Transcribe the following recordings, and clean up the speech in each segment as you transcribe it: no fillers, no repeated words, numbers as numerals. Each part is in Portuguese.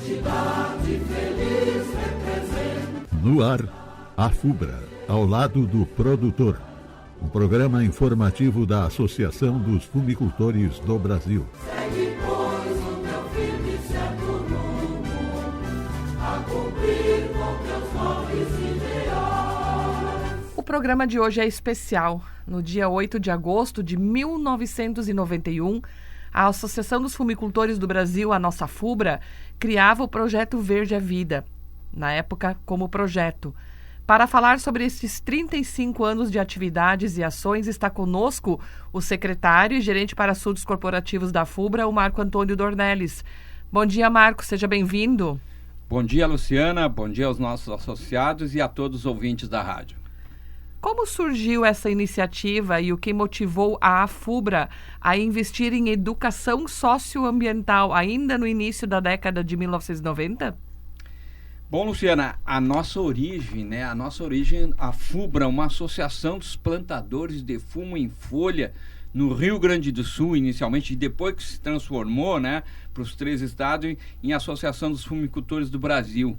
Cidade feliz representa. No ar, a FUBRA, ao lado do produtor. Um programa informativo da Associação dos Fumicultores do Brasil. Segue, pois, o teu firme e certo rumo, a cumprir com teus nobres ideais. O programa de hoje é especial. No dia 8 de agosto de 1991, a Associação dos Fumicultores do Brasil, a nossa FUBRA, criava o Projeto Verde à Vida, na época como projeto. Para falar sobre esses 35 anos de atividades e ações, está conosco o secretário e gerente para assuntos corporativos da FUBRA, o Marco Antônio Dornelles. Bom dia, Marco, seja bem-vindo. Bom dia, Luciana, bom dia aos nossos associados e a todos os ouvintes da rádio. Como surgiu essa iniciativa e o que motivou a FUBRA a investir em educação socioambiental ainda no início da década de 1990? Bom, Luciana, a nossa origem, a FUBRA, uma associação dos plantadores de fumo em folha no Rio Grande do Sul, inicialmente, e depois que se transformou, para os 3 estados em Associação dos Fumicultores do Brasil.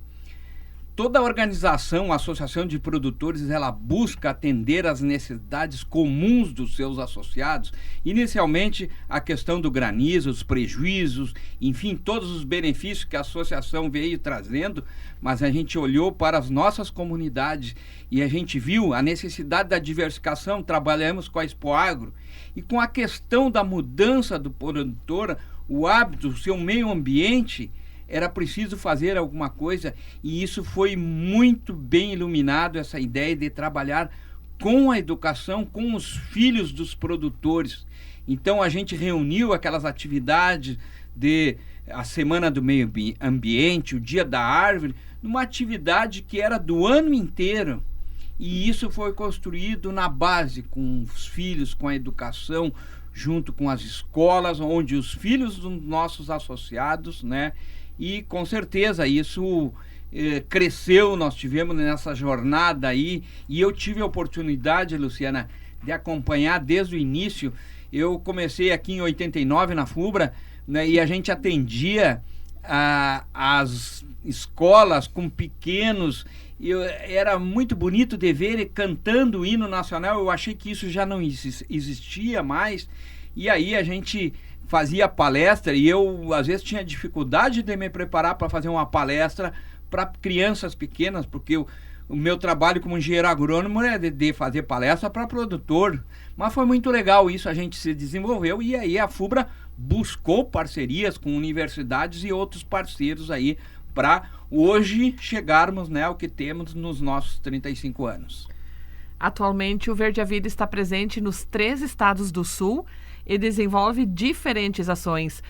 Toda a organização, a associação de produtores, ela busca atender às necessidades comuns dos seus associados. Inicialmente, a questão do granizo, os prejuízos, enfim, todos os benefícios que a associação veio trazendo, mas a gente olhou para as nossas comunidades e a gente viu a necessidade da diversificação. Trabalhamos com a Expoagro e com a questão da mudança do produtor, o hábito, o seu meio ambiente. Era preciso fazer alguma coisa e isso foi muito bem iluminado, essa ideia de trabalhar com a educação, com os filhos dos produtores. Então a gente reuniu aquelas atividades de a Semana do Meio Ambiente, o Dia da Árvore, numa atividade que era do ano inteiro. E isso foi construído na base, com os filhos, com a educação, junto com as escolas, onde os filhos dos nossos associados, e com certeza isso cresceu, nós tivemos nessa jornada aí, e eu tive a oportunidade, Luciana, de acompanhar desde o início. Eu comecei aqui em 89 na FUBRA, e a gente atendia as escolas com pequenos, e era muito bonito de ver cantando o hino nacional. Eu achei que isso já não existia mais, e aí a gente fazia palestra, e eu às vezes tinha dificuldade de me preparar para fazer uma palestra para crianças pequenas, porque o meu trabalho como engenheiro agrônomo é de fazer palestra para produtor. Mas foi muito legal isso, a gente se desenvolveu, e aí a FUBRA buscou parcerias com universidades e outros parceiros aí para hoje chegarmos ao que temos nos nossos 35 anos. Atualmente o Verde à Vida está presente nos 3 estados do Sul e desenvolve diferentes ações.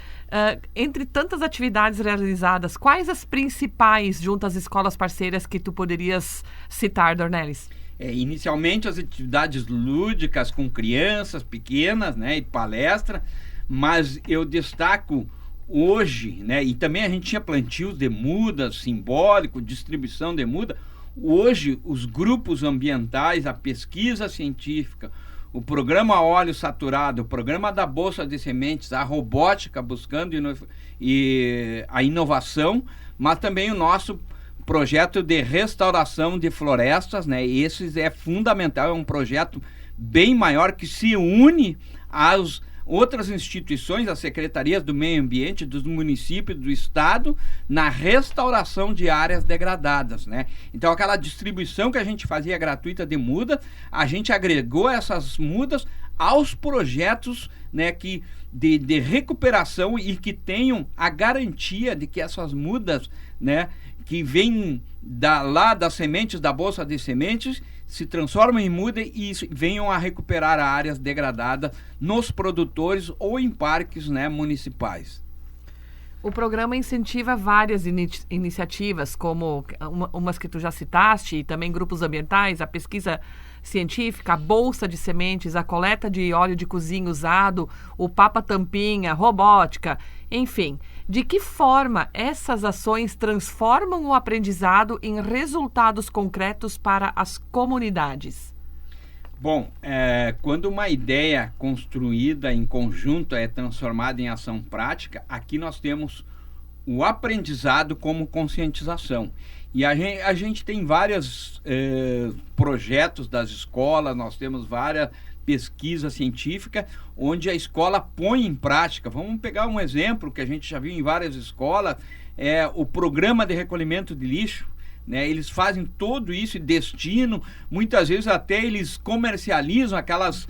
Entre tantas atividades realizadas, quais as principais junto às escolas parceiras que tu poderias citar, Dornelles? Inicialmente as atividades lúdicas com crianças pequenas, e palestra, mas eu destaco hoje, e também a gente tinha plantios de muda, simbólico, distribuição de muda. Hoje os grupos ambientais, a pesquisa científica, o programa óleo saturado, o programa da Bolsa de Sementes, a robótica buscando a inovação, mas também o nosso projeto de restauração de florestas, Esse é fundamental, é um projeto bem maior que se une às outras instituições, as secretarias do meio ambiente, dos municípios, do estado, na restauração de áreas degradadas, Então aquela distribuição que a gente fazia gratuita de muda, a gente agregou essas mudas aos projetos, que de recuperação e que tenham a garantia de que essas mudas, que vêm lá das sementes, da Bolsa de Sementes, se transformam em muda e venham a recuperar áreas degradadas nos produtores ou em parques municipais. O programa incentiva várias iniciativas, como umas que tu já citaste, e também grupos ambientais, a pesquisa científica, a bolsa de sementes, a coleta de óleo de cozinha usado, o Papa Tampinha, robótica, enfim. De que forma essas ações transformam o aprendizado em resultados concretos para as comunidades? Bom, quando uma ideia construída em conjunto é transformada em ação prática, aqui nós temos o aprendizado como conscientização. E a gente tem vários projetos das escolas, nós temos várias pesquisas científicas onde a escola põe em prática. Vamos pegar um exemplo que a gente já viu em várias escolas, o programa de recolhimento de lixo. Né? Eles fazem tudo isso e destinam, muitas vezes até eles comercializam aquelas...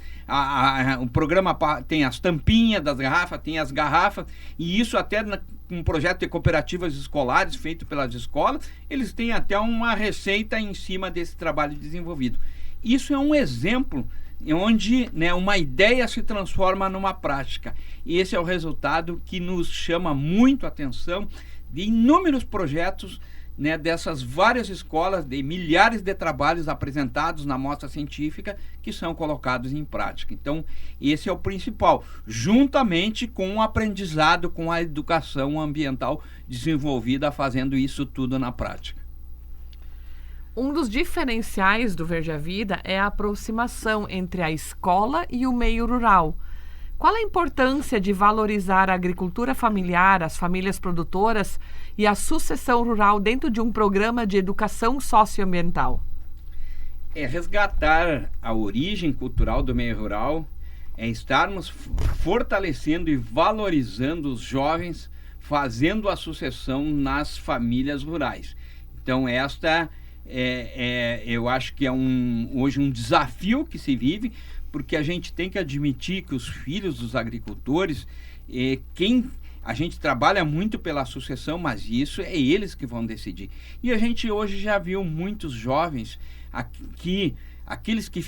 o programa tem as tampinhas das garrafas, tem as garrafas, e isso até um projeto de cooperativas escolares feito pelas escolas, eles têm até uma receita em cima desse trabalho desenvolvido. Isso é um exemplo onde, né, uma ideia se transforma numa prática. E esse é o resultado que nos chama muito a atenção de inúmeros projetos, né, dessas várias escolas, de milhares de trabalhos apresentados na mostra científica que são colocados em prática. Então, esse é o principal, juntamente com o aprendizado, com a educação ambiental desenvolvida, fazendo isso tudo na prática. Um dos diferenciais do Verde a Vida é a aproximação entre a escola e o meio rural. Qual a importância de valorizar a agricultura familiar, as famílias produtoras e a sucessão rural dentro de um programa de educação socioambiental? É resgatar a origem cultural do meio rural, é estarmos fortalecendo e valorizando os jovens, fazendo a sucessão nas famílias rurais. Então, esta eu acho que é hoje um desafio que se vive, porque a gente tem que admitir que os filhos dos agricultores, a gente trabalha muito pela sucessão, mas isso é eles que vão decidir. E a gente hoje já viu muitos jovens aqueles que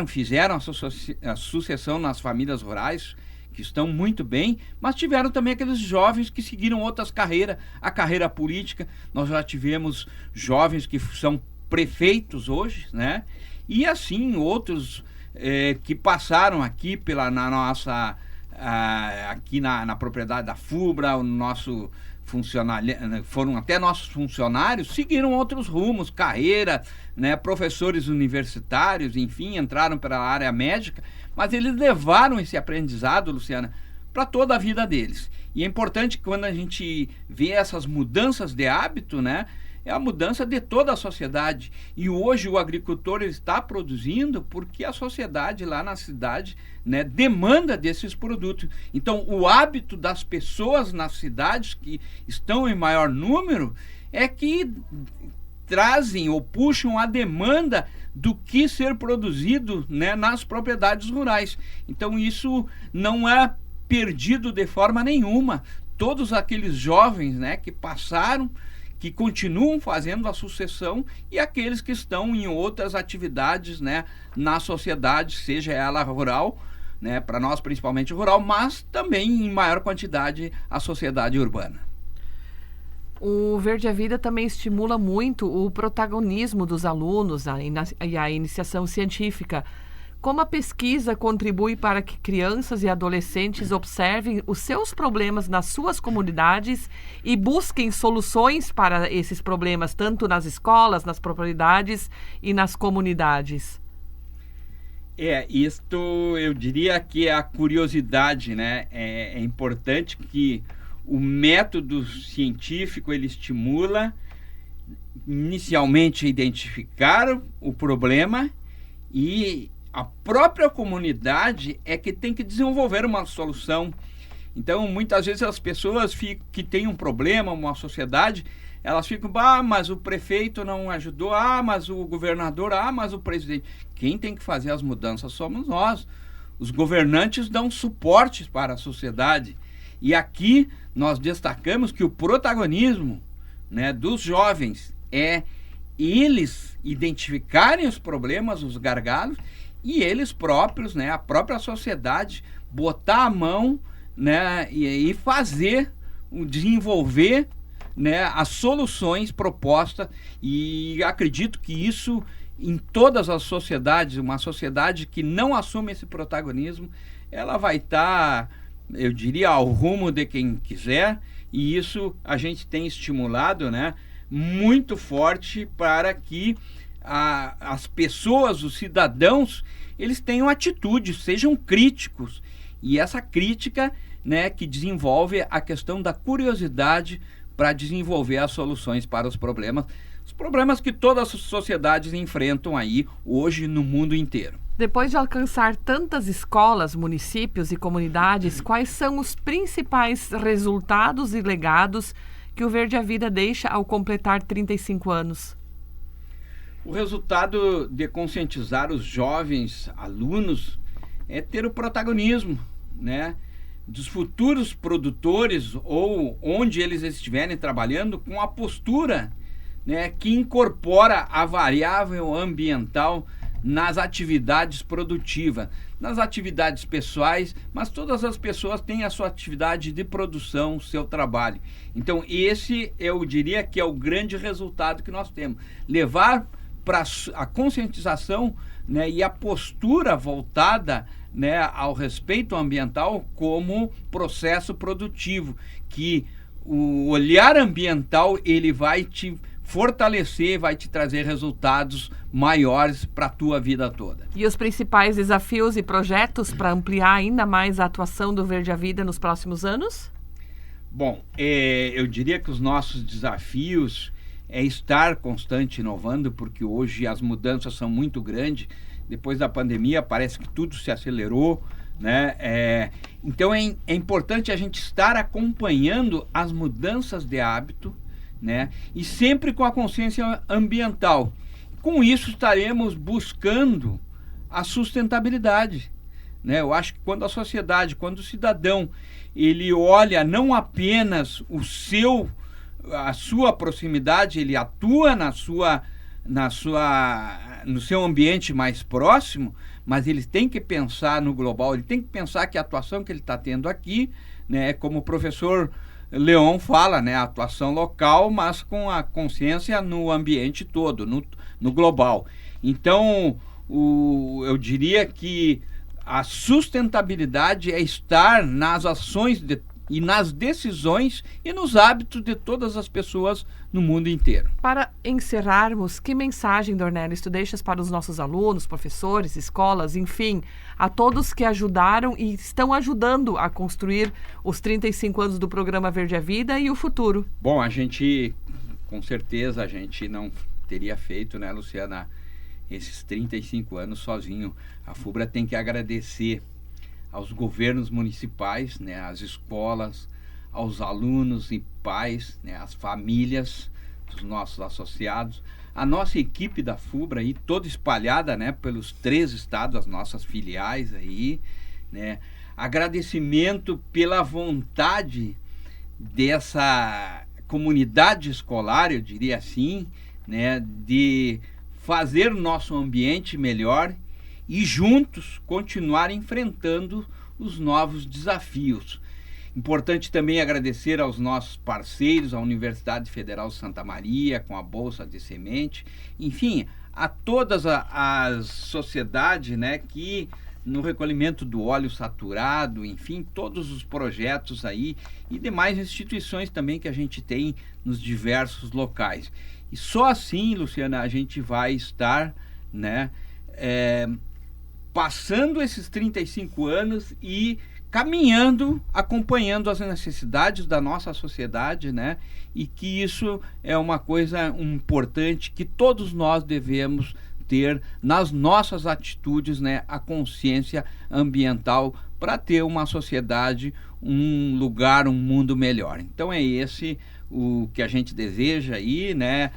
fizeram a sucessão nas famílias rurais, que estão muito bem, mas tiveram também aqueles jovens que seguiram outras carreiras, a carreira política. Nós já tivemos jovens que são prefeitos hoje, né? E assim outros que passaram aqui na nossa aqui na propriedade da FUBRA, o nosso foram até nossos funcionários, seguiram outros rumos, carreira, né, professores universitários, enfim, entraram para a área médica, mas eles levaram esse aprendizado, Luciana, para toda a vida deles. E é importante que quando a gente vê essas mudanças de hábito, né, é a mudança de toda a sociedade. E hoje o agricultor está produzindo porque a sociedade lá na cidade, né, demanda desses produtos. Então, o hábito das pessoas nas cidades que estão em maior número é que trazem ou puxam a demanda do que ser produzido, né, nas propriedades rurais. Então, isso não é perdido de forma nenhuma. Todos aqueles jovens, né, que passaram, que continuam fazendo a sucessão, e aqueles que estão em outras atividades, né, na sociedade, seja ela rural, né, para nós principalmente rural, mas também em maior quantidade a sociedade urbana. O Verde a Vida também estimula muito o protagonismo dos alunos e a iniciação científica. Como a pesquisa contribui para que crianças e adolescentes observem os seus problemas nas suas comunidades e busquem soluções para esses problemas, tanto nas escolas, nas propriedades e nas comunidades? Isto eu diria que é a curiosidade, né? É importante que o método científico ele estimula inicialmente a identificar o problema, e a própria comunidade é que tem que desenvolver uma solução. Então, muitas vezes as pessoas que têm um problema, uma sociedade, elas ficam, mas o prefeito não ajudou, mas o governador, mas o presidente. Quem tem que fazer as mudanças somos nós. Os governantes dão suporte para a sociedade. E aqui nós destacamos que o protagonismo, né, dos jovens é eles identificarem os problemas, os gargalos, e eles próprios, né, a própria sociedade, botar a mão, né, e desenvolver, né, as soluções propostas. E acredito que isso em todas as sociedades, uma sociedade que não assume esse protagonismo, ela vai estar, eu diria, ao rumo de quem quiser, e isso a gente tem estimulado, né, muito forte para que as pessoas, os cidadãos, eles tenham atitude, sejam críticos. E essa crítica, né, que desenvolve a questão da curiosidade para desenvolver as soluções para os problemas que todas as sociedades enfrentam aí hoje no mundo inteiro. Depois de alcançar tantas escolas, municípios e comunidades, quais são os principais resultados e legados que o Verde a Vida deixa ao completar 35 anos? O resultado de conscientizar os jovens alunos é ter o protagonismo, né, dos futuros produtores ou onde eles estiverem trabalhando, com a postura, né, que incorpora a variável ambiental nas atividades produtivas, nas atividades pessoais, mas todas as pessoas têm a sua atividade de produção, seu trabalho. Então esse eu diria que é o grande resultado que nós temos, levar para a conscientização, né, e a postura voltada, né, ao respeito ambiental como processo produtivo, que o olhar ambiental ele vai te fortalecer, vai te trazer resultados maiores para a tua vida toda. E os principais desafios e projetos para ampliar ainda mais a atuação do Verde a Vida nos próximos anos? Bom, eu diria que os nossos desafios é estar constante inovando, porque hoje as mudanças são muito grandes. Depois da pandemia parece que tudo se acelerou, né? Então é importante a gente estar acompanhando as mudanças de hábito, né? E sempre com a consciência ambiental. Com isso estaremos buscando a sustentabilidade, né? Eu acho que quando a sociedade, quando o cidadão, ele olha não apenas a sua proximidade, ele atua no seu ambiente mais próximo, mas ele tem que pensar no global, ele tem que pensar que a atuação que ele está tendo aqui, né, como o professor Leon fala, né, a atuação local, mas com a consciência no ambiente todo, no global. Então, eu diria que a sustentabilidade é estar nas ações e nas decisões e nos hábitos de todas as pessoas no mundo inteiro. Para encerrarmos, que mensagem, Dornelles, tu deixas para os nossos alunos, professores, escolas, enfim, a todos que ajudaram e estão ajudando a construir os 35 anos do programa Verde a Vida e o futuro? Bom, com certeza, a gente não teria feito, né, Luciana, esses 35 anos sozinho. A FUBRA tem que agradecer aos governos municipais, né, às escolas, aos alunos e pais, né, às famílias dos nossos associados, a nossa equipe da FUBRA aí, toda espalhada, né, pelos 3 estados, as nossas filiais aí, né, agradecimento pela vontade dessa comunidade escolar, eu diria assim, né, de fazer o nosso ambiente melhor e juntos continuar enfrentando os novos desafios. Importante também agradecer aos nossos parceiros, a Universidade Federal de Santa Maria, com a Bolsa de Semente, enfim, a todas as sociedades, né, que no recolhimento do óleo saturado, enfim, todos os projetos aí e demais instituições também que a gente tem nos diversos locais. E só assim, Luciana, a gente vai estar, né, passando esses 35 anos e caminhando, acompanhando as necessidades da nossa sociedade, né? E que isso é uma coisa importante que todos nós devemos ter nas nossas atitudes, né? A consciência ambiental para ter uma sociedade, um lugar, um mundo melhor. Então é esse o que a gente deseja aí, né?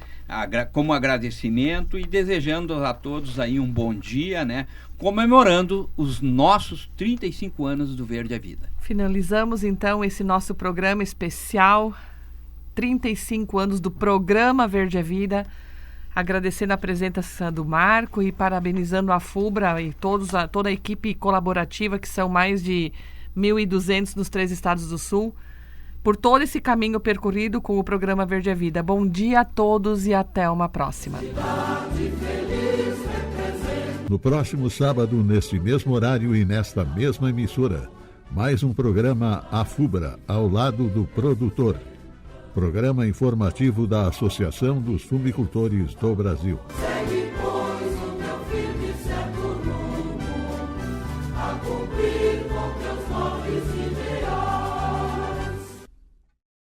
Como agradecimento e desejando a todos aí um bom dia, né? Comemorando os nossos 35 anos do Verde a Vida. Finalizamos então esse nosso programa especial, 35 anos do programa Verde a Vida, agradecendo a presença do Marco e parabenizando a FUBRA e toda a equipe colaborativa, que são mais de 1.200 nos 3 estados do Sul, por todo esse caminho percorrido com o programa Verde a Vida. Bom dia a todos e até uma próxima. No próximo sábado, neste mesmo horário e nesta mesma emissora, mais um programa A FUBRA, ao lado do produtor. Programa informativo da Associação dos Fumicultores do Brasil.